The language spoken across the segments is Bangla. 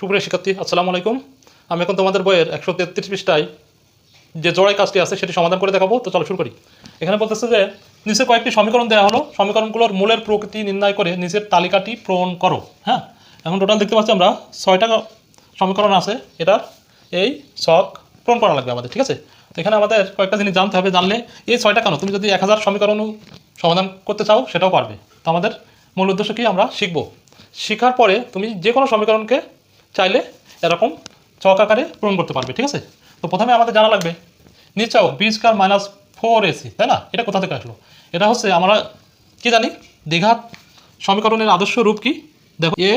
সুপ্রিয় শিক্ষার্থী, আসসালামু আলাইকুম। আমি এখন তোমাদের বইয়ের 133 পৃষ্ঠায় যে জোড়াই কাজটি আছে সেটি সমাধান করে দেখাবো। তো চলো শুরু করি। এখানে বলতেছে যে নিচে কয়েকটি সমীকরণ দেওয়া হলো, সমীকরণগুলোর মূলের প্রকৃতি নির্ণয় করে নিচের তালিকাটি পূরণ করো। হ্যাঁ, এখন টোটাল দেখতে পাচ্ছি আমরা 6টা সমীকরণ আছে। এটার এই ছক পূরণ করা লাগবে আমাদের, ঠিক আছে। তো এখানে আমাদের কয়েকটা জিনিস জানতে হবে, জানলে এই 6টা কেন, তুমি যদি 1000 সমীকরণও সমাধান করতে চাও সেটাও পারবে। তো আমাদের মূল উদ্দেশ্য কি, আমরা শিখবো। শেখার পরে তুমি যে কোনো সমীকরণকে চাইলে এরকম ছক আকারে পূরণ করতে পারবে, ঠিক আছে। তো প্রথমে আমাদের জানা লাগবে নিশ্চয় বি স্কয়ার মাইনাস 4ac, তাই না? এটা কোথা থেকে আসলো? এটা হচ্ছে আমরা কি জানি, দ্বিঘাত সমীকরণের আদর্শ রূপ কি দেখো, A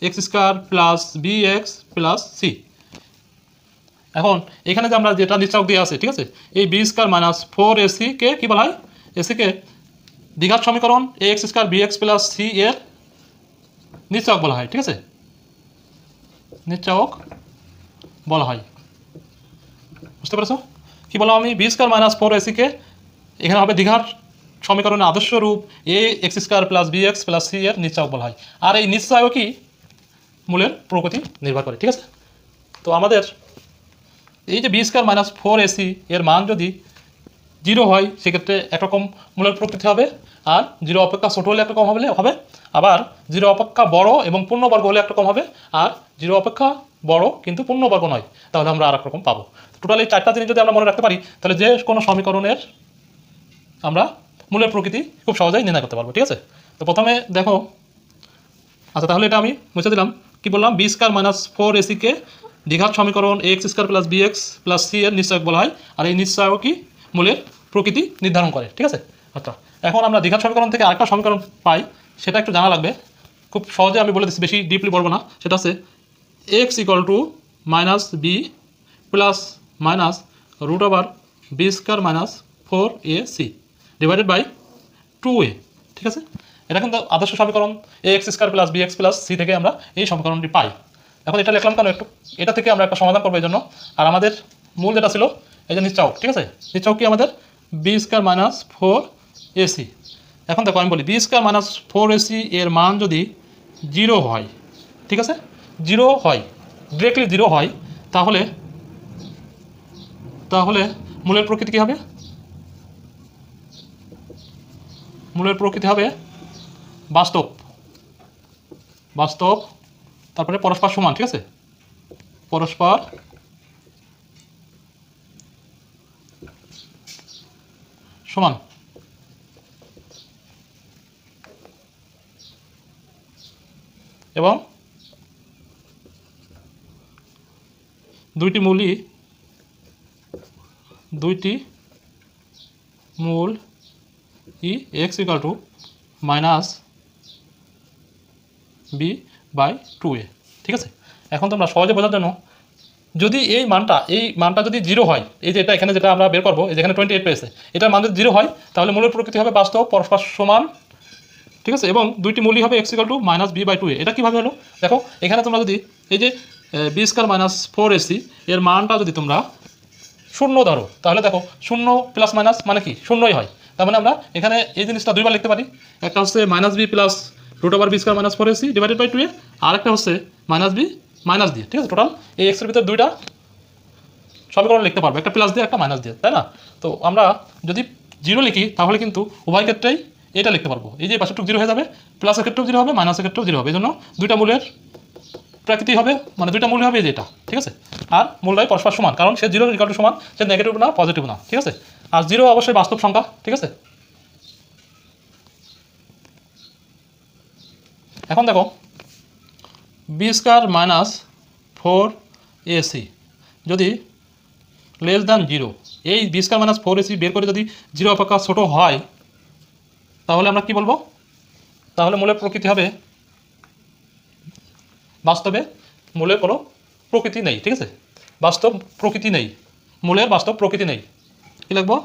X square plus B X plus C. এখন এখানে যে আমরা যেটা নিশ্চক দিয়ে আছে, ঠিক আছে, এই বি স্কয়ার মাইনাস 4ac কে কী বলা হয়? এসিকে দ্বিঘাত সমীকরণ A X square B X plus C এর নিশ্চক বলা হয়, ঠিক আছে, নিশ্চক বলা হয়। বুঝতে পেরেছো কি বললাম আমি? বি স্কয়ার মাইনাস 4ac-কে এখানে হবে দ্বিঘাত সমীকরণের আদর্শ রূপ A X square plus B X plus C এর নিশ্চয়ক বলা হয়। আর এই নিশ্চয়কই মূলের প্রকৃতি নির্ভর করে, ঠিক আছে। তো আমাদের এই যে বি স্কয়ার মাইনাস 4ac এর মান যদি 0 হয় সেক্ষেত্রে একরকম মূলের প্রকৃতি হবে, আর 0 অপেক্ষা ছোটো হলে একরকম হবে, আবার 0 অপেক্ষা বড় এবং পূর্ণবর্গ হলে একরকম হবে, আর 0 অপেক্ষা বড় কিন্তু পূর্ণবর্গ নয় তাহলে আমরা আর এক রকম পাবো। টোটাল এই 4টা জিনিস যদি আমরা মনে রাখতে পারি তাহলে যে কোনো সমীকরণের আমরা মূলের প্রকৃতি খুব সহজেই নির্ণয় করতে পারবো, ঠিক আছে। তো প্রথমে দেখো, আচ্ছা তাহলে এটা আমি মুছে দিলাম। কি বললাম? বি স্কয়ার মাইনাস 4ac-কে দ্বিঘাত সমীকরণ A X square plus B X plus C এর নিশ্চয়ক বলা হয়, আর এই নিশ্চয়কই মূলের প্রকৃতি নির্ধারণ করে, ঠিক আছে। আচ্ছা, এখন আমরা দ্বিঘাত সমীকরণ থেকে আরেকটা সমীকরণ পাই, সেটা একটু জানা লাগবে। খুব সহজে আমি বলে দিচ্ছি, বেশি ডিপলি বলবো না। সেটা হচ্ছে X equal to minus B plus minus root over B square minus 4ac divided by 2a, ঠিক আছে। এটা কিন্তু আদর্শ সমীকরণ A X square plus B X plus C থেকে আমরা এই সমীকরণটি পাই। এখন এটা লিখলাম কেন, একটু এটা থেকে আমরা একটা সমাধান করবো এই জন্য। আর আমাদের মূল যেটা ছিল এই যে নিশ্চয়ক, ঠিক আছে, নিশ্চয়ক কি আমাদের বি স্কয়ার মাইনাস 4ac। এখন দেখো আমি বলি বি স্কয়ার মাইনাস 4ac এর মান যদি 0 হয়, ঠিক আছে, 0 হয়, ডিরেক্টলি 0 হয়, তাহলে তাহলে মূলের প্রকৃতি কী হবে? মূলের প্রকৃতি হবে বাস্তব, বাস্তব, তারপরে পরস্পর সমান, ঠিক আছে, পরস্পর সমান। এবং দুইটি মূল ই X equal to minus B by 2a, ঠিক আছে। এখন তোমরা সহজে বোঝার জন্য যদি এই মানটা যদি 0 হয়, এই যে এটা এখানে যেটা আমরা বের করবো, এই যেখানে 28 পেয়েছে, এটার মান যদি 0 হয় তাহলে মূলের প্রকৃতি হবে বাস্তব, পরস্পর সমান, ঠিক আছে, এবং দুইটি মূলই হবে X equal to minus B by 2a। এটা কীভাবে হলো দেখো, এখানে তোমরা যদি এই যে বি স্কয়ার মাইনাস 4ac এর মানটা যদি তোমরা 0 ধরো, তাহলে দেখো 0 প্লাস মাইনাস মানে কি, 0ই হয়। তার মানে আমরা এখানে এই জিনিসটা দুইবার লিখতে পারি। একটা হচ্ছে minus B plus root over B square minus 4ac divided by 2a, আর একটা হচ্ছে মাইনাস বি মাইনাস দিয়ে, ঠিক আছে। টোটাল এই এক্সের ভিতরে দুইটা সমীকরণ লিখতে পারবো, একটা প্লাস দিয়ে একটা মাইনাস দিয়ে, তাই না? তো আমরা যদি 0 লিখি তাহলে কিন্তু উভয় ক্ষেত্রেই এটা লিখতে পারবো। এই যে পাশেরটুকু 0 হয়ে যাবে, প্লাসের ক্ষেত্রেও 0 হবে, মাইনাসের ক্ষেত্রেও 0 হবে। এই জন্য দুইটা মূলের প্রকৃতি হবে, মানে দুইটা মূল হবে যেটা, ঠিক আছে। আর মূলটাই পরস্পর সমান, কারণ সে 0 ইকুয়াল টু সমান, সে নেগেটিভ না পজিটিভ না, ঠিক আছে। আর 0 অবশ্যই বাস্তব সংখ্যা, ঠিক আছে। এখন দেখো বি স্কয়ার মাইনাস 4ac যদি লেস দ্যান 0, এই বি স্কয়ার মাইনাস 4ac বের করে যদি 0 অপেক্ষা ছোটো হয় তাহলে আমরা কি বলবো? তাহলে মূলের প্রকৃতি হবে বাস্তবে মূলের কোনো প্রকৃতি নেই, ঠিক আছে, বাস্তব প্রকৃতি নেই, মূলের বাস্তব প্রকৃতি নেই। কী লিখবো?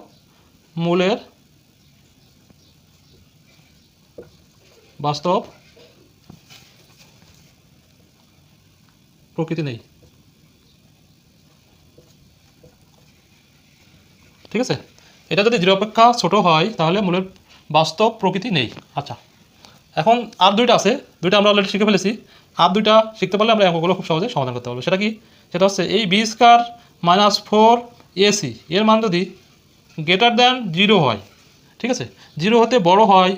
মূলের বাস্তব প্রকৃতি নেই, ঠিক আছে। এটা যদি 0 অপেক্ষা ছোটো হয় তাহলে মূলের বাস্তব প্রকৃতি নেই। আচ্ছা, এখন আর দুইটা আছে, দুইটা আমরা অলরেডি শিখে ফেলেছি। আর দুইটা শিখতে পারলে আমরা অঙ্কগুলো খুব সহজে সমাধান করতে পারবো। সেটা কি? সেটা হচ্ছে এই বি স্কয়ার মাইনাস 4ac এর মান যদি গ্রেটার দ্যান 0 হয়, ঠিক আছে, 0 হতে বড় হয়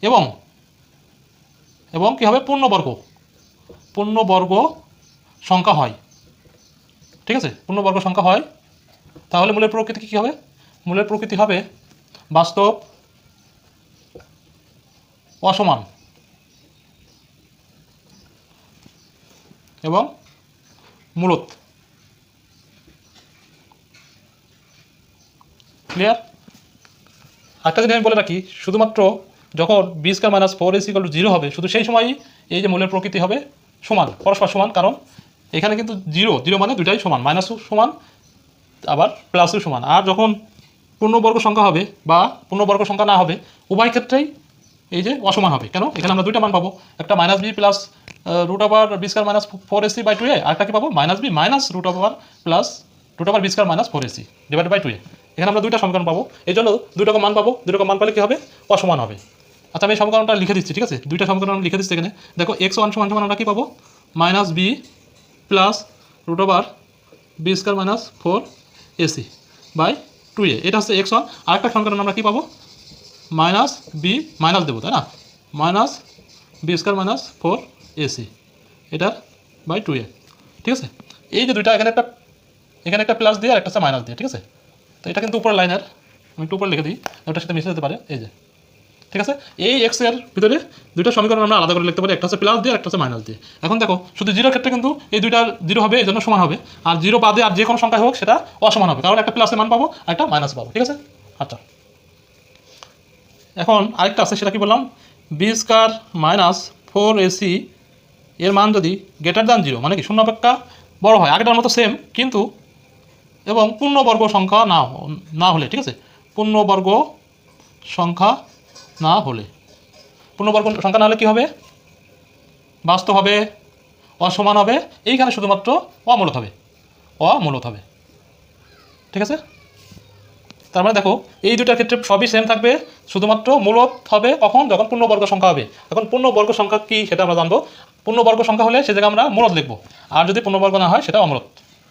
এবং এবং কী হবে, পূর্ণবর্গ সংখ্যা হয়, ঠিক আছে, পূর্ণবর্গ সংখ্যা হয়, তাহলে মূলের প্রকৃতি কী হবে? মূলের প্রকৃতি হবে বাস্তব অসমান এবং মূলত। ক্লিয়ার? একটা জিনিস আমি বলে রাখি, শুধুমাত্র যখন বি স্কয়ার মাইনাস 4ac = 0 হবে, শুধু সেই সময়ই এই যে মূলের প্রকৃতি হবে সমান, পরস্পর সমান। কারণ এখানে কিন্তু 0 মানে দুইটাই সমান, মাইনাসও সমান আবার প্লাসও সমান। আর যখন পূর্ণবর্গ সংখ্যা হবে বা পূর্ণবর্গ সংখ্যা না হবে, উভয় ক্ষেত্রেই এই যে অসমান হবে। কেন? এখানে আমরা দুইটা মান পাবো, একটা -b plus √b² minus 4ac/2a, আর একটা কি পাবো, -b minus √b² minus 4ac divided by 2a। এখানে আমরা দুইটা সমীকরণ পাবো, এই জন্য দুই রকম মান পাবো। দুই রকম মান পেলে কী হবে? অসমান হবে। আচ্ছা, আমি এই সমীকরণটা লিখে দিচ্ছি, ঠিক আছে, দুইটা সমীকরণ লিখে দিচ্ছি এখানে। দেখো x1 = আমরা কী পাবো, -b plus √b² minus 4ac/2a, এটা হচ্ছে x1। আরেকটা সমীকরণ আমরা কী পাবো, -b মাইনাস দেবো, তাই না, -b² মাইনাস 4ac এটার বাই 2a, ঠিক আছে। এই যে দুইটা এখানে একটা প্লাস দিয়ে আর একটা হচ্ছে মাইনাস দিয়ে, ঠিক আছে। তো এটা কিন্তু উপরের লাইনের, আমি একটু উপরে লিখে দিই, ওটার সাথে মিশে যেতে পারে, এই যে, ঠিক আছে। এই এক্স এর ভিতরে দুইটা সমীকরণ আমরা আলাদা করে লিখতে পারি, একটা হচ্ছে প্লাস দিয়ে, একটা হচ্ছে মাইনাস দিয়ে। এখন দেখো, শুধু 0 ক্ষেত্রে কিন্তু এই দুইটা 0 হবে, এই জন্য সমান হবে। আর 0 বাদে আর যে কোনো সংখ্যা হোক সেটা অসমান হবে, কারণ একটা প্লাসের মান পাবো আর একটা মাইনাস পাবো, ঠিক আছে। আচ্ছা, এখন আরেকটা আছে, সেটা কি বললাম, b² মাইনাস 4ac এর মান যদি গ্রেটার দ্যান 0, মানে কি 0 অপেক্ষা বড় হয়, আগেটার মতো সেম কিন্তু, এবং পূর্ণবর্গ সংখ্যা না হলে, ঠিক আছে, পূর্ণবর্গ সংখ্যা না হলে, পূর্ণবর্গ সংখ্যা না হলে কী হবে, বাস্তব হবে, অসমান হবে, এইখানে শুধুমাত্র অমূলত হবে, ঠিক আছে। তার মানে দেখো, এই দুটার ক্ষেত্রে সবই সেম থাকবে, শুধুমাত্র মূলত হবে কখন, যখন পূর্ণবর্গ সংখ্যা হবে। এখন পূর্ণবর্গ সংখ্যা কী সেটা আমরা জানবো। পূর্ণবর্গ সংখ্যা হলে সে জায়গায় আমরা মূলত লিখবো, আর যদি পূর্ণবর্গ না হয় সেটা অমূলত,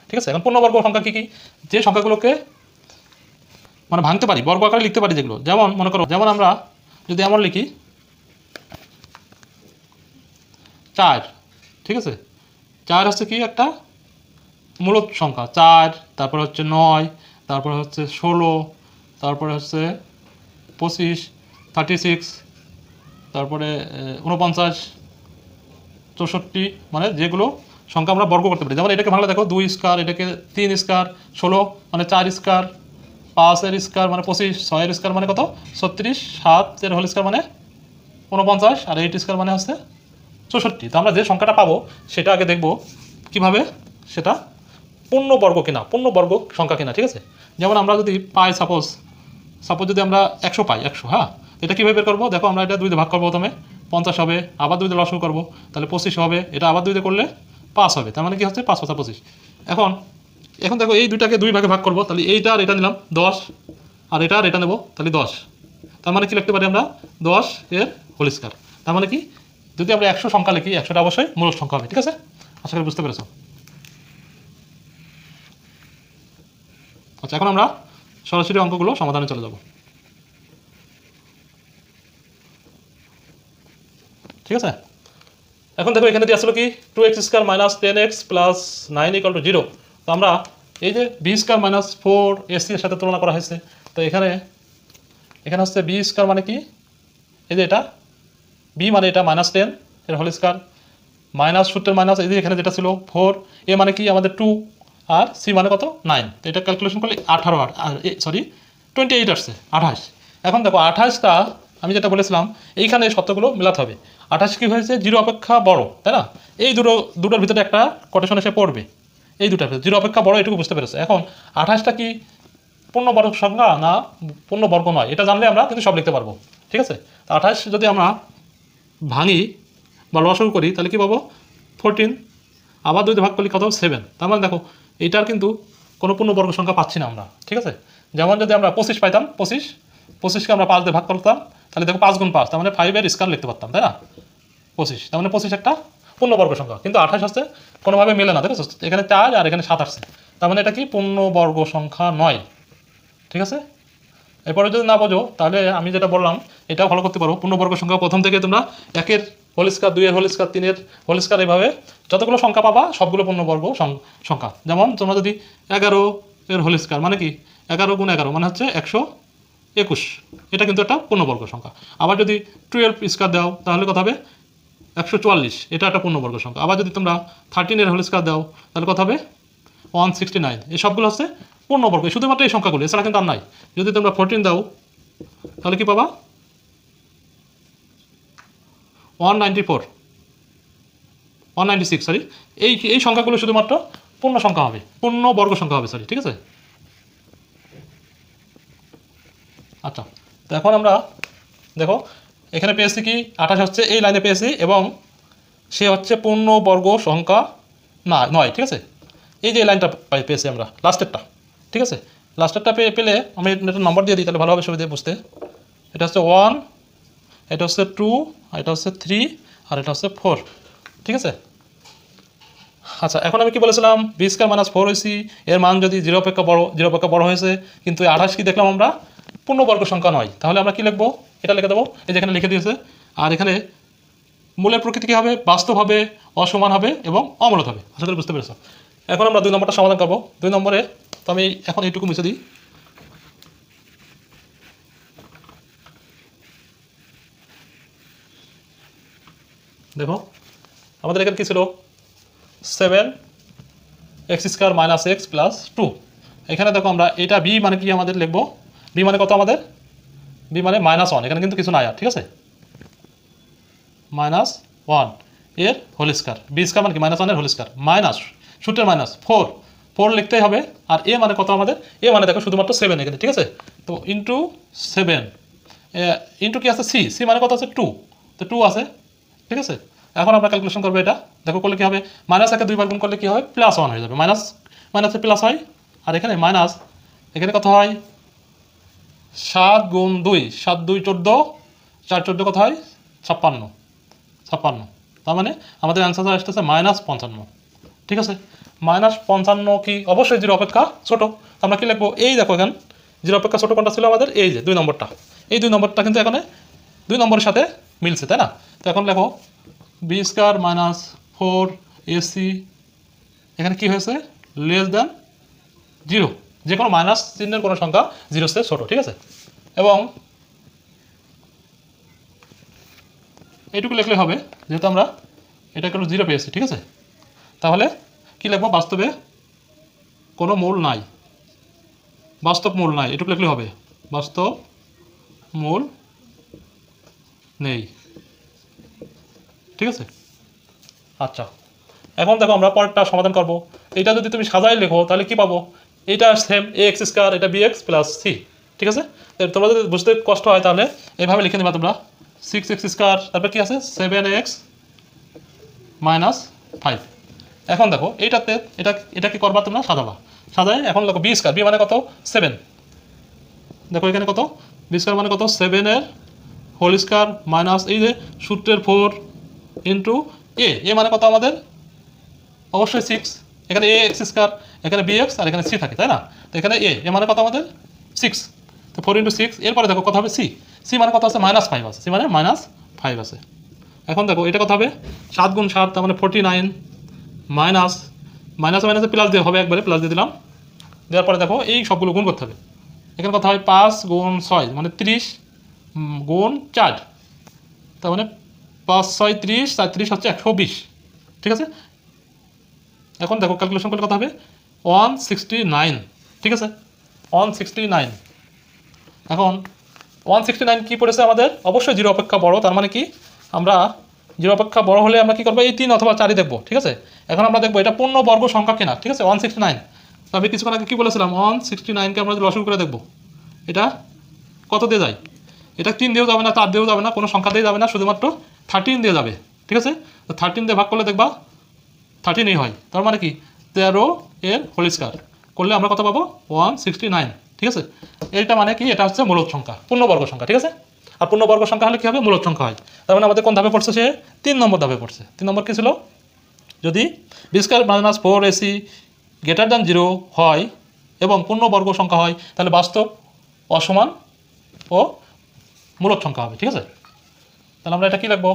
ঠিক আছে। এখন পূর্ণবর্গ সংখ্যা কী কী, যে সংখ্যাগুলোকে মানে ভাঙতে পারি, বর্গ আকারে লিখতে পারি যেগুলো, যেমন মনে করো, যেমন আমরা যদি এমন লিখি 4, ঠিক আছে, 4 হচ্ছে কি একটা মূলত সংখ্যা, 4, তারপরে হচ্ছে 9, তারপরে হচ্ছে 16, তারপরে হচ্ছে 25, 36, তারপরে 49, 64, মানে যেগুলো সংখ্যা আমরা বর্গ করতে পারি। যেমন এটাকে ভাঙলে দেখো 2², এটাকে 3², 16 মানে 4², 5² মানে 25, 6² মানে কত, 36, 7 হোল স্কয়ার মানে 49, আর 8² মানে হচ্ছে 64। তো আমরা যে সংখ্যাটা পাবো সেটা আগে দেখব কিভাবে সেটা পূর্ণবর্গ কিনা, পূর্ণবর্গ সংখ্যা কিনা, ঠিক আছে। যেমন আমরা যদি পাই, সাপোজ যদি আমরা 100 পাই, 100, হ্যাঁ, এটা কীভাবে বের করবো, দেখো আমরা এটা 2 দিয়ে ভাগ করবো, প্রথমে 50 হবে, আবার 2 দিয়ে লসাগু করবো, তাহলে 25 হবে, এটা আবার 2 দিয়ে করলে 5 হবে, তার মানে কি হচ্ছে 5 × 5 = 25। এখন দেখো, এই দুইটাকে 2 ভাগে ভাগ করবো, তাহলে এইটা আর এটা নিলাম 10, আর এটা নেবো, তাহলে 10। তার মানে কি লিখতে পারি আমরা, 10 এর হোল স্কয়ার। তার মানে কি, যদি আমরা 100 সংখ্যা লিখি, 100টা অবশ্যই মূল সংখ্যা হবে, ঠিক আছে। আশা করি বুঝতে পেরেছো। আচ্ছা, এখন আমরা সরাসরি অঙ্কগুলো সমাধানে চলে যাব, ঠিক আছে। এখন দেখো, এখানে দিয়ে আসলো কি, 2x² মাইনাস 10x প্লাস 9 = 0। তো আমরা এই যে b² মাইনাস 4ac এর সাথে তুলনা করা হয়েছে, তো এখানে হচ্ছে b² মানে কি, এই যে এটা b মানে এটা -10 এর হোল স্কয়ার, মাইনাস সূত্রের মাইনাস, এই যে এখানে যেটা ছিল 4, a মানে কি আমাদের 2, আর c মানে কত 9। তো এটা ক্যালকুলেশন করলে 28 আসছে, 28। এখন দেখো 28টা আমি যেটা বলেছিলাম, এইখানে শর্তগুলো মেলাতে হবে। 28 কী হয়েছে, 0 অপেক্ষা বড়, তাই না। এই দুটোর ভিতরে একটা কোটেশন এসে পড়বে, এই দুটার ভিতরে 0 অপেক্ষা বড়, এটুকু বুঝতে পেরেছে। এখন 28টা কি পূর্ণবর্গ সংখ্যা না পূর্ণবর্গ নয়, এটা জানলে আমরা কিন্তু সব লিখতে পারবো, ঠিক আছে। তো 28 যদি আমরা ভাঙি বা লসাগু করি, তাহলে কি পাবো, 14, আবার 2 দিয়ে ভাগ করলে কত, 7। তার মানে দেখো, এইটার কিন্তু কোনো পূর্ণবর্গ সংখ্যা পাচ্ছি না আমরা, ঠিক আছে। যেমন যদি আমরা 25 পাইতাম, 25কে আমরা 5 দিয়ে ভাগ করতাম, তাহলে দেখো 5 গুণ 5 তার মানে 5 এর স্কয়ার লিখতে পারতাম, তাই না? 25, তার মানে 25 একটা পূর্ণবর্গ সংখ্যা, কিন্তু 28 হচ্ছে কোনোভাবে মেলে না, দেখো এখানে 4 আর এখানে 7 আসছে, তার মানে এটা কি পূর্ণবর্গ সংখ্যা নয়। ঠিক আছে, এরপরে যদি না বোঝো তাহলে আমি যেটা বললাম এটাও ফলো করতে পারো। পূর্ণবর্গ সংখ্যা প্রথম থেকে তোমরা 1-এর হোল স্কয়ার, 2-এর হোল স্কয়ার, 3-এর হোল স্কয়ার, এইভাবে যতগুলো সংখ্যা পাবা সবগুলো পূর্ণবর্গ সংখ্যা। যেমন তোমরা যদি 11-এর হোল স্কয়ার মানে কি 11 গুণ 11 মানে হচ্ছে 121, এটা কিন্তু একটা পূর্ণবর্গ সংখ্যা। আবার যদি 12 স্কয়ার দাও তাহলে কত হবে 144, এটা একটা পূর্ণবর্গ সংখ্যা। আবার যদি তোমরা 13-এর হোল স্কয়ার দাও তাহলে কত হবে 169, এই সবগুলো হচ্ছে পূর্ণবর্গ, শুধুমাত্র এই সংখ্যাগুলো, এছাড়া কিন্তু আর নাই। যদি তোমরা 14 দাও তাহলে কি পাবা 194, 196, সরি, এই সংখ্যাগুলো শুধুমাত্র পূর্ণ সংখ্যা হবে, পূর্ণবর্গ সংখ্যা হবে, সরি। ঠিক আছে, আচ্ছা, তো এখন আমরা দেখো এখানে পেয়েছি কি 28 হচ্ছে এই লাইনে পেয়েছি, এবং সে হচ্ছে পূর্ণবর্গ সংখ্যা না নয়। ঠিক আছে, এই যে লাইনটা পেয়েছি আমরা লাস্টেরটা। ঠিক আছে, লাস্টেরটা পেলে আমি একটা নম্বর দিয়ে দিই, তাহলে ভালোভাবে সুবিধা বুঝতে। এটা হচ্ছে 1, এটা হচ্ছে 2, এটা হচ্ছে 3, আর এটা হচ্ছে 4। ঠিক আছে, আচ্ছা, এখন আমি কি বলেছিলাম বি স্কয়ার মাইনাস 4ac এর মান যদি 0 অপেক্ষা বড় হয়েছে, কিন্তু 28 কি দেখলাম আমরা পূর্ণবর্গ সংখ্যা নয়, তাহলে আমরা কি লিখবো, এটা লিখে দেবো, এই যেখানে লিখে দিয়েছে। আর এখানে মূলের প্রকৃতি কী হবে, বাস্তব হবে, অসমান হবে এবং অমূলত হবে। আশা করি বুঝতে পেরেছ। এখন আমরা 2 নম্বরটা সমাধান করবো। 2 নম্বরে তো আমি এখন এইটুকু মুছে দিই। দেখো আমাদের এখানে কী ছিল 7x² মাইনাস x প্লাস 2। এখানে দেখো আমরা এটা বি মানে কি আমাদের লিখবো, বি মানে কত আমাদের, বি মানে -1, এখানে কিন্তু কিছু নাই আর। ঠিক আছে, -1 এর হোল স্কয়ার, বি স্কয়ার মানে কি -1 এর হোল স্কয়ার, মাইনাস সূত্রের মাইনাস 4 লিখতেই হবে। আর এ মানে কত আমাদের, এ মানে দেখো শুধুমাত্র 7 এখানে। ঠিক আছে, তো ইন্টু 7 ইন্টু কি আছে সি মানে কত আছে 2, তো 2 আছে। ঠিক আছে, এখন আমরা ক্যালকুলেশন করবো এটা। দেখো করলে কী হবে, -1 2 বার গুণ করলে কী হয় +1 হয়ে যাবে, মাইনাসে প্লাস হয়। আর এখানে মাইনাস, এখানে কত হয় 7 গুণ 2, 7 2 14, 4 14 কত হয় 56, তার মানে আমাদের অ্যান্সার আসতেছে -55। ঠিক আছে, -55 কি অবশ্যই 0 অপেক্ষা ছোট, আমরা কি লিখবো, এই দেখো এখানে 0 অপেক্ষা ছোট কোনটা ছিল আমাদের, এই যে 2 নম্বরটা, এই 2 নম্বরটা কিন্তু এখানে 2 নম্বরের সাথে মিলছে, তাই না? তো এখন লেখো b² মাইনাস 4ac, এখানে কি হয়েছে <0, যে কোনো মাইনাস চিহ্নের কোনো সংখ্যা 0 চেয়ে ছোট। ঠিক আছে, এবং এইটুকু লিখলে হবে, যেহেতু আমরা এটা কোনো 0 পেয়েছি। ঠিক আছে, তাহলে কি লিখবো, বাস্তবে কোনো মূল নাই, বাস্তব মূল নাই, এটুকু লিখলে হবে, বাস্তব মূল নেই। ঠিক আছে, আচ্ছা, এখন দেখো আমরা পরেরটা সমাধান করব। এটা যদি তুমি সাজাই লেখো তাহলে কি পাবো, এটা সেম ax² এটা bx প্লাস c। ঠিক আছে, তোমরা যদি বুঝতে কষ্ট হয় তাহলে এইভাবে লিখে নেবা তোমরা 6x², তারপর কি আছে 7x মাইনাস 5। এখন দেখো এইটাতে এটা কি করবা তোমরা, সাজায়। এখন দেখো b², বি মানে কত 7, দেখো এখানে কত b² মানে কত 7 এর হোল স্কয়ার মাইনাস এই যে সূত্রের 4 ইন্টু এ মানে কত আমাদের অবশ্যই 6, এখানে ax², এখানে bx, আর এখানে c থাকে, তাই না? তো এখানে এ মানে কত আমাদের 6, তো 4 × 6। এরপরে দেখো কত হবে সি মানে কত আছে -5 আছে, সি মানে -5 আছে। এখন দেখো এটা কত হবে 7 গুণ 7, তার মানে 49, মাইনাসে প্লাস দিয়ে হবে, একবারে প্লাস দিয়ে দিলাম। দেওয়ার পরে দেখো এই সবগুলো গুণ করতে হবে। এখানে কত হয় 5 গুণ 6 মানে 30 গুণ 4, তার মানে 5 6 30, 30 হচ্ছে 120। ঠিক আছে, এখন দেখো ক্যালকুলেশন করলে কত হবে 169। ঠিক আছে, 169। এখন 169 কি পড়েছে আমাদের, অবশ্যই 0 অপেক্ষা বড়, তার মানে কি আমরা 0 অপেক্ষা বড় হলে আমরা কি করবো, এই 3 অথবা 4ই দেখবো। ঠিক আছে, এখন আমরা দেখবো এটা পূর্ণবর্গ সংখ্যা কিনা। ঠিক আছে, 169, তো আমি কিছুক্ষণ আগে কী বলেছিলাম 169কে আমরা লসাগু করে দেখবো, এটা কত দিয়ে যায়, এটা 3 দিয়েও যাবে না, 4 দিয়েও যাবে না, কোনো সংখ্যা দিয়ে যাবে না, শুধুমাত্র 13 দিয়ে যাবে। ঠিক আছে, তো 13 দিয়ে ভাগ করলে দেখবা 13ই হয়, তার মানে কি 13 এর হোল স্কয়ার করলে আমরা কত পাবো 169। ঠিক আছে, এইটা মানে কি, এটা হচ্ছে মূলদ সংখ্যা, পূর্ণবর্গ সংখ্যা। ঠিক আছে, আর পূর্ণবর্গ সংখ্যা হলে কী হবে, মূলদ সংখ্যা হয়। তার মানে আমাদের কোন ধাপে পড়ছে, সে 3 নম্বর ধাপে পড়ছে। 3 নম্বর কী ছিল, যদি B square minus 4ac greater than 0 হয় এবং পূর্ণবর্গ সংখ্যা হয়, তাহলে বাস্তব, অসমান ও মূলদ সংখ্যা হবে। ঠিক আছে, তাহলে আমরা এটা কী লিখব,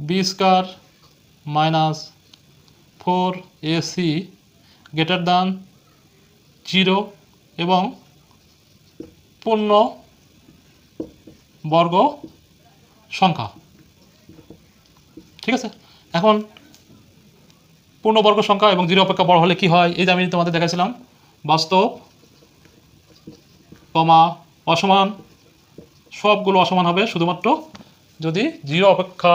B square minus 4ac greater than 0 এবং পূর্ণ বর্গ সংখ্যা। ঠিক আছে, এখন পূর্ণবর্গ সংখ্যা এবং 0 অপেক্ষা বড় হলে কি হয়, এই যে আমি তোমাদের দেখাইছিলাম, বাস্তব, অসমান, সবগুলো অসমান হবে, শুধুমাত্র যদি 0 অপেক্ষা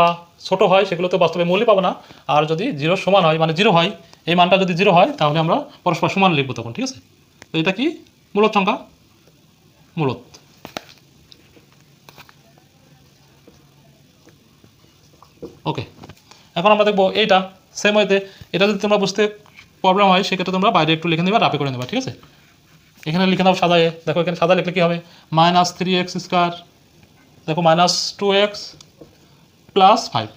ছোট হয় সেগুলো তো বাস্তবে মূল্য পাবো না, আর যদি 0 সমান হয়, মানে 0 হয়, এই মানটা যদি 0 হয় তাহলে আমরা পরস্পর সমান লিখবো তখন। ঠিক আছে, তো এটা কি মূলদ সংখ্যা, মূলদ। ওকে, এখন আমরা দেখবো এইটা সেম ওয়েতে, এটা যদি তোমরা বুঝতে প্রবলেম হয় সেক্ষেত্রে তোমরা বাইরে একটু লিখে নেবা, রাপে করে নেবা। ঠিক আছে, এখানে লিখে নাও সাদায়, দেখো এখানে সাদা লিখলে কী হবে, -3x², দেখো -2x + 5।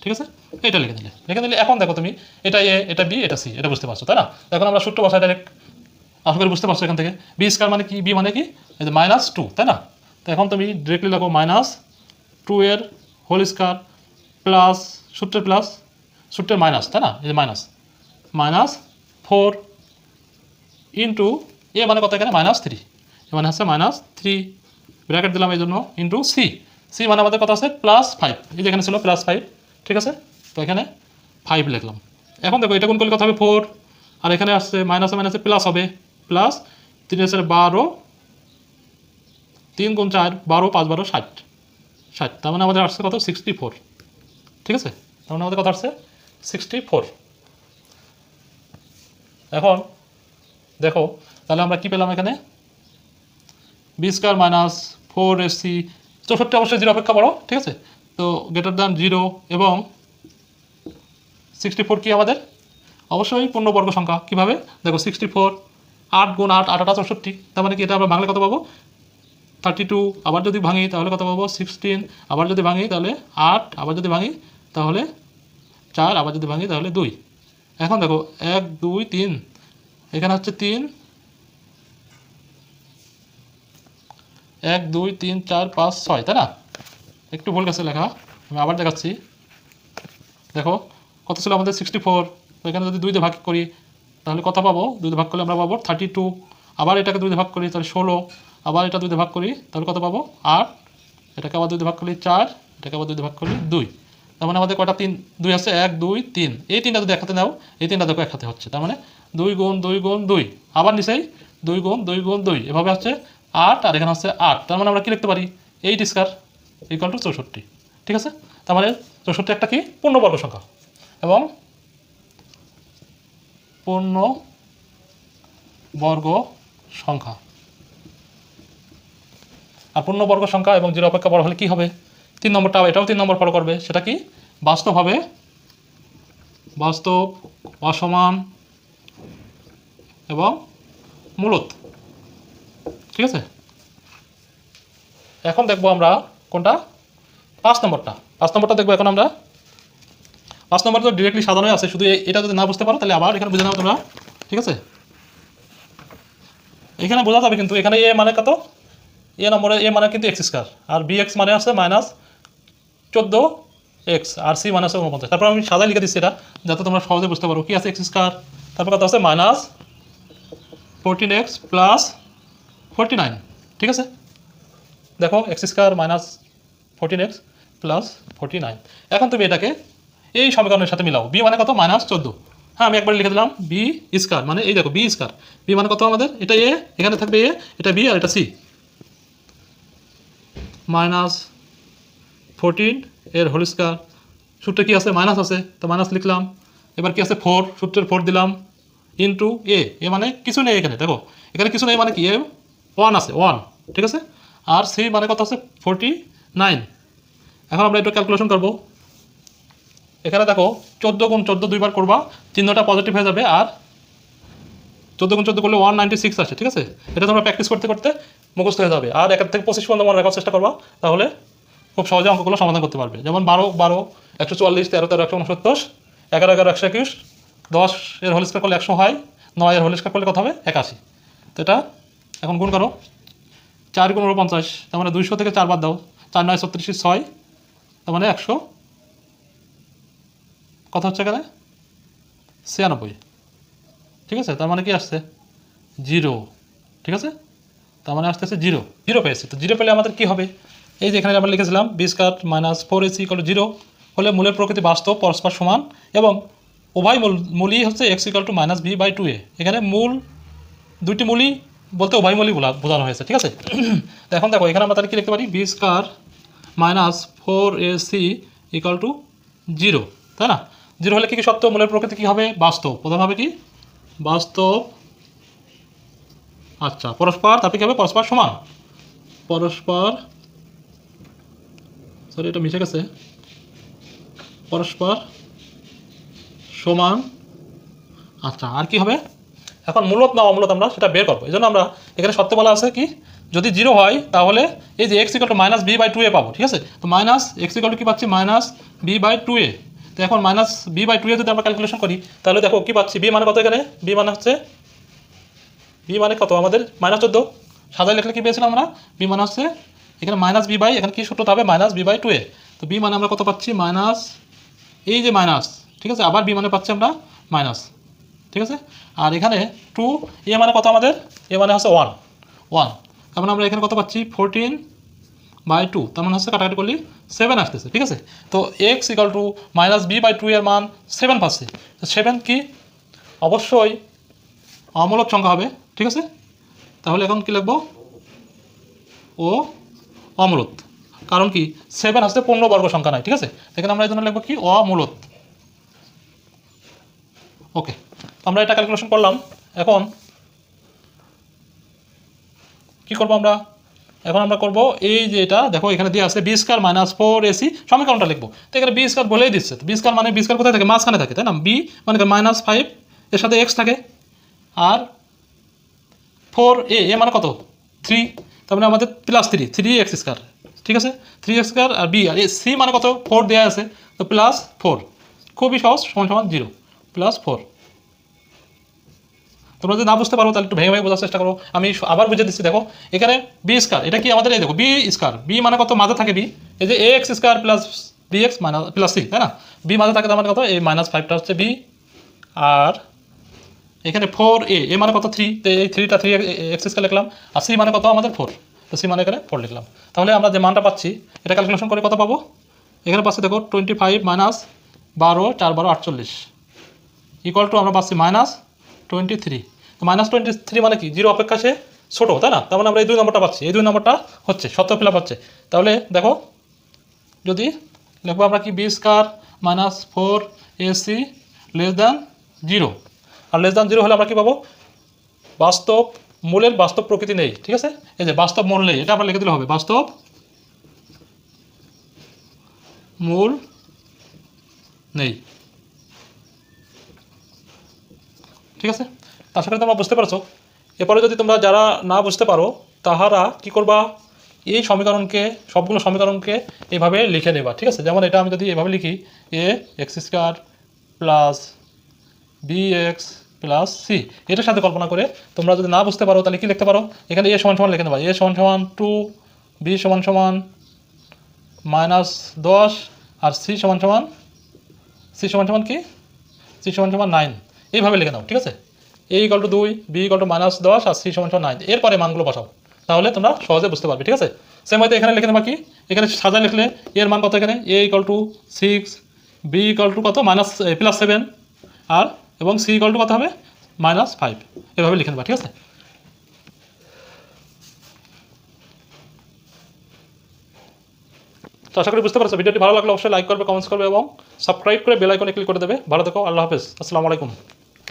ঠিক আছে, এটা লিখে নিলে এখন দেখো তুমি এটা এ, এটা বি, এটা সি, এটা বুঝতে পারছো, তাই না? এখন আমরা সূত্র বসাই ডাইরেক্ট, আশা করি বুঝতে পারছো এখান থেকে। বি² মানে কি, বি মানে কি, এই যে -2, তাই না? তো এখন তুমি ডিরেক্টলি লিখো -2 এর হোল স্কয়ার প্লাস সূত্রের মাইনাস, তাই না? এই যে -4 ইন্টু এ মানে কত এখানে, -3, এ মানে হচ্ছে -3 ব্র্যাকেট দিলাম এই জন্য, ইন্টু সি মানে আমাদের কত আছে, +5, এই যে এখানে ছিল +5। ঠিক আছে, তো এখানে 5 লিখলাম। এখন দেখো এটা কোন করলে কত হবে, 4, আর এখানে আসছে মাইনাসে মাইনাসে প্লাস হবে, প্লাস 3 × 12, 3 × 4 12, 5 12 60, তার মানে আমাদের আসছে কত, 64। ঠিক আছে, তার মানে আমাদের কত আসছে, 64। এখন দেখো তাহলে আমরা কি পেলাম এখানে, বি² মাইনাস 4ac, 64 অবশ্যই 0 অপেক্ষা বড়। ঠিক আছে, তো গ্রেটার দ্যান 0 এবং 64 কি আমাদের অবশ্যই পূর্ণবর্গ সংখ্যা। কীভাবে দেখো, 64 8 × 8 8 8 64, তার মানে কি এটা আমরা ভাঙলে কত পাবো, 32, আবার যদি ভাঙি তাহলে কত পাবো, 16, আবার যদি ভাঙি তাহলে 8, আবার যদি ভাঙি তাহলে 4, আবার যদি ভাঙি তাহলে 2। এখন দেখো 1 2 3, এখানে হচ্ছে 3, 1 2 3 4 5 6, তাই না? একটু ভুল গেছে লেখা, আমি আবার দেখাচ্ছি। দেখো কত ছিল আমাদের, 64, তো এখানে যদি 2 দিয়ে ভাগ করি তাহলে কত পাবো, 2 দিয়ে ভাগ করলে আমরা পাবো 32, আবার এটাকে 2 দিয়ে ভাগ করি তাহলে 16, আবার এটা 2 দিয়ে ভাগ করি তাহলে কত পাবো, 8, এটাকে আবার 2 দিয়ে ভাগ করলে 4, এটাকে আবার 2 দিয়ে ভাগ করলে 2, তার মানে আমাদের কটা 2 আছে, 1 2 3, এই 3টা যদি একসাথে নাও, এই 3টা দেখো একসাথে হচ্ছে, তার মানে 2 × 2 × 2, আবার নিচেই 2 × 2 × 2, এভাবে হচ্ছে 8, আর এখানে হচ্ছে 8, তার মানে আমরা কি লিখতে পারি, 8² = 64। ঠিক আছে, তার মানে 64 একটা কি পূর্ণবর্গ সংখ্যা এবং পূর্ণবর্গ সংখ্যা। আর পূর্ণবর্গ সংখ্যা এবং 0 অপেক্ষা বড় হলে কি হবে, 3 নম্বরটা, এটাও 3 নম্বর ফলো করবে, সেটা কি, বাস্তব হবে, বাস্তব, অসমান এবং মূলদ। ঠিক আছে, এখন দেখবো আমরা কোনটা, 5 নম্বরটা দেখবো। এখন আমরা 5 নম্বর তো ডিরেক্টলি সাজানোই আছে, শুধু এটা যদি না বুঝতে পারো তাহলে আবার এখানে বুঝে নাও তোমরা। ঠিক আছে, এখানে বোঝা যাবে, কিন্তু এখানে এ মানে কত, এ নম্বরে এ মানে কিন্তু x², আর bx মানে আছে -14x, আর c মানে আছে 49। তারপর আমি সাজায় লিখে দিচ্ছি এটা যাতে তোমরা সহজে বুঝতে পারো, কি আছে x², তারপর কত আছে -14x + 49। ঠিক আছে, দেখো x² -14x + 49। এখন তুমি এটাকে এই সমীকরণের সাথে মিলাও, b মানে কত, -14। হ্যাঁ, আমি একবার লিখে দিলাম b² মানে এই দেখো b² b মানে কত আমাদের, এটা a, এখানে থাকবে a, এটা b, আর এটা c, -14 এর হোল স্কয়ার, সূত্রে কি আছে, মাইনাস আছে, তো মাইনাস লিখলাম। এবার কি আছে, 4, সূত্রের 4 দিলাম, ইন্টু এ মানে কিছু নেই এখানে, দেখো এখানে কিছু নেই, মানে কি এ 1 আছে, 1। ঠিক আছে, আর সি মানে কত আছে, 49। এখন আমরা এটা ক্যালকুলেশন করব। এখানে দেখো 14 × 14 দুইবার করবা, চিহ্নটা পজিটিভ হয়ে যাবে, আর 14 × 14 করলে 196 আসে। ঠিক আছে, এটা তোমরা প্র্যাকটিস করতে করতে মুখস্থ হয়ে যাবে। আর 1 থেকে 25 পর্যন্ত মনে রাখার চেষ্টা করবা, তাহলে খুব সহজে অঙ্কগুলো সমাধান করতে পারবে। যেমন 12 12, 144, 13 13, 169, 11 11, 121, 10 এর হোল স্কয়ার করলে 100 হয়, 9 এর হোল স্কয়ার করলে কত হবে? 81। তো এটা এখন গুণ করো, 4 গুণ 50, তার মানে 200 থেকে 4 বাদ দাও, 4 9 36 6, তার মানে 100 কত হচ্ছে এখানে? 96। ঠিক আছে, তার মানে কি আসছে? 0। ঠিক আছে, তার মানে আসতেছে 0 0 পেয়েছি। তো 0 পেলে আমাদের কি হবে? এই যে এখানে আমরা লিখেছিলাম B square minus 4ac equal to 0 হলে মূলের প্রকৃতি বাস্তব, পরস্পর সমান এবং উভয় মূলই হচ্ছে x equal to minus B by 2a। এখানে মূল দুইটি মূলই বলতে উভয় মূলই বোঝানো হয়েছে। ঠিক আছে, তো এখন দেখো এখানে আমরা তাহলে কি লিখতে পারি? B square minus 4ac equal to 0, তাই না? 0 হলে কি কি সত্য? মূলের প্রকৃতি কী হবে? বাস্তব। প্রথম হবে কি? বাস্তব। আচ্ছা, পরস্পর, তারপরে কী হবে? পরস্পর সমান। পরস্পর, সরি এটা মিশে গেছে, পরস্পর সমান। আচ্ছা, আর কি হবে? এখন মূলত না অমূলত আমরা সেটা বের করবো। এই জন্য আমরা এখানে সত্য বলা আছে কি, যদি 0 হয় তাহলে এই যে X equal to minus B by 2a পাবো। ঠিক আছে, তো মাইনাস এক্স ইকুয়াল টু কী পাচ্ছি? Minus B by 2a। তো এখন মাইনাস বি বাই 2a যদি আমরা ক্যালকুলেশন করি তাহলে দেখো কী পাচ্ছি? বি মানে কত এখানে? বি মানে হচ্ছে, বি মানে কত আমাদের? -14। সাজায় লিখলে কী পেয়েছিলাম আমরা? বি মানে হচ্ছে এখানে মাইনাস বি বাই, এখানে কী সূত্রটা হবে? Minus B by 2a। তো বি মানে আমরা কত পাচ্ছি? মাইনাস, এই যে মাইনাস, ঠিক আছে, আবার বি মানে পাচ্ছি আমরা মাইনাস। ঠিক আছে, আর এখানে 2, এ মানে কত আমাদের? এ মানে হচ্ছে 1 1, তার মানে আমরা এখানে কত পাচ্ছি? 14/2, তার মানে হচ্ছে কাটাকাটি করলে 7 আসতেছে। ঠিক আছে, তো X equal to minus B by 2 এর মান 7 পাচ্ছে। তো 7 কি? অবশ্যই অমূলক সংখ্যা হবে। ঠিক আছে, তাহলে এখন কী লিখবো? ও অমূলত। কারণ কি? 7 হচ্ছে পূর্ণবর্গ সংখ্যা নয়। ঠিক আছে, এখানে আমরা এই জন্য লিখবো কি? অমূলত। ওকে, আমরা এটা ক্যালকুলেশন করলাম। এখন কি করব আমরা? এখন আমরা করব এই যে এটা দেখো এখানে দিয়ে আছে বি স্কয়ার মাইনাস 4ac, সমীকরণটা লিখবো। তো এখানে বি স্কয়ার বলেই দিচ্ছে। বি স্কয়ার মানে, বি স্কয়ার কোথায় থাকে? মাঝখানে থাকে, তাই না? বি মানে -5, এর সাথে এক্স থাকে, আর 4a, এ মানে কত? 3, তার মানে আমাদের +3 3x স্কয়ার। ঠিক আছে, 3x স্কয়ার, আর বি আর সি মানে কত? 4 দেওয়া আছে, তো +4, খুবই সহজ, সমান সমান 0 +4। তোমরা যদি না বুঝতে পারো তাহলে একটু ভেঙে ভেঙে বোঝার চেষ্টা করো। আমি আবার বুঝে দিচ্ছি। দেখো এখানে বি স্কয়ার, এটা কি আমাদের? এই দেখো বি স্কয়ার, বি মানে কত? মাঝে থাকে বি, এই যে ax square plus bx minus plus C, তাই না? বি মাঝে থাকে, তার মানে কত? এই -5টা হচ্ছে বি, আর এখানে 4a, এ মানে কত? 3, তো এই 3টা 3x স্কয়ার লিখলাম, আর সি মানে কত আমাদের? 4, তো সি মানে এখানে 4 লিখলাম। তাহলে আমরা যে মানটা পাচ্ছি এটা ক্যালকুলেশন করে কত পাবো? এখানে পাচ্ছি দেখো 25 মাইনাস 12 4 12 48 ইকুয়াল টু আমরা পাচ্ছি -23। তো -23 মানে কি? 0 অপেক্ষা সে ছোটো, তাই না? তার মানে আমরা এই 2 নম্বরটা পাচ্ছি, এই 2 নম্বরটা হচ্ছে সত্য ফিল আপ হচ্ছে। তাহলে দেখো যদি লিখবো আমরা কি? B square minus 4ac less than 0, আর লেস দ্যান 0 হলে আমরা কী পাবো? বাস্তব মূলের বাস্তব প্রকৃতি নেই। ঠিক আছে, এই যে বাস্তব মূল নেই, এটা আমরা লিখে দিলে হবে, বাস্তব মূল নেই। ঠিক আছে, আশা করি তোমরা বুঝতে পারছো। এরপরে যদি তোমরা যারা না বুঝতে পারো তাহারা কি করবা? এই সমীকরণকে, সবগুলো সমীকরণকে এইভাবে লিখে নেবা। ঠিক আছে, যেমন এটা আমি যদি এভাবে লিখি, A X square plus B X plus C, এটার সাথে কল্পনা করে তোমরা যদি না বুঝতে পারো তাহলে কি লিখতে পারো? এখানে এ সমান সমান লিখে নেবা, এ সমান সমান 2, বি সমান সমান -10, আর সি সমান সমান কি? সি সমান সমান 9, এইভাবে লিখে নাও। ঠিক আছে, A equal to 2, B equal to -10, আর সি সমান সমান 9, এরপরে মানগুলো বসাও, তাহলে তোমরা সহজে বুঝতে পারবে। ঠিক আছে, সেম হয়তো এখানে লিখে নেবা কি? এখানে সাজায় লিখলে এর মান কত? এখানে A equal to 6, B equal to কত? +7, আর এবং সি ইকুয়াল টু কত হবে? -5, এভাবে লিখে নেবা। ঠিক আছে, তো আশা করি বুঝতে পারছো। ভিডিওটি ভালো লাগলে অবশ্যই লাইক করবে, কমেন্টস করবে এবং সাবস্ক্রাইব করে বেল আইকনে ক্লিক করে দেবে। ভালো থেকো, আল্লাহ হাফেজ, আসসালামু আলাইকুম।